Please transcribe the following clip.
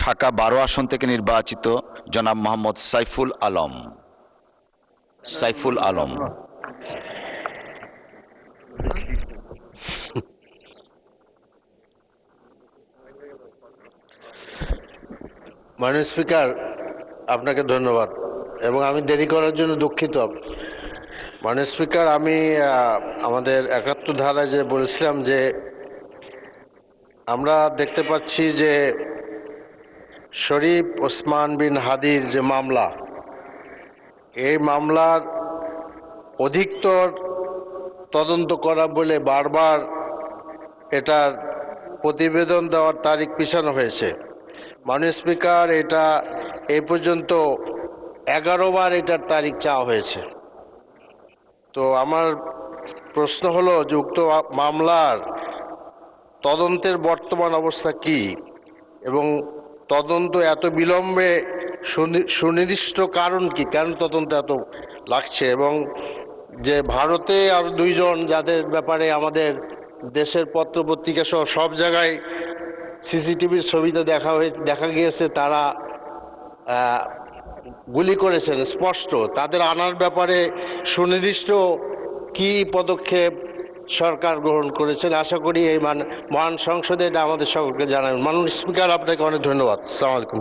ঢাকা 12 আসন থেকে নির্বাচিত জনাব মোহাম্মদ সাইফুল আলম। সাইফুল আলম। মাননীয় স্পিকার, আপনাকে ধন্যবাদ এবং আমি দেরি করার জন্য দুঃখিত। মাননীয় স্পিকার, আমি আমাদের 71 ধারায় যে বলেছিলাম যে আমরা দেখতে পাচ্ছি যে শরীফ ওসমান বিন হাদির যে মামলা, এই মামলার অধিকতর তদন্ত করা বলে বারবার এটার প্রতিবেদন দেওয়ার তারিখ পিছানো হয়েছে। মাননীয় স্পিকার, এটা এই পর্যন্ত 11 বার এটার তারিখ চাওয়া হয়েছে। তো আমার প্রশ্ন হলো যে উক্ত মামলার তদন্তের বর্তমান অবস্থা কি এবং তদন্ত এত বিলম্বে সুনির্দিষ্ট কারণ কি, কেন তদন্ত এত লাগছে, এবং যে ভারতে আর 2 জন যাদের ব্যাপারে আমাদের দেশের পত্রপত্রিকা সহ সব জায়গায় সিসিটিভির ছবিতে দেখা গিয়েছে তারা গুলি করেছেন স্পষ্ট, তাদের আনার ব্যাপারে সুনির্দিষ্ট কি পদক্ষেপ সরকার গ্রহণ করেছেন, আশা করি এই মহান সংসদে এটা আমাদের সকলকে জানাবেন। মাননীয় স্পিকার, আপনাকে অনেক ধন্যবাদ। আসসালামু আলাইকুম।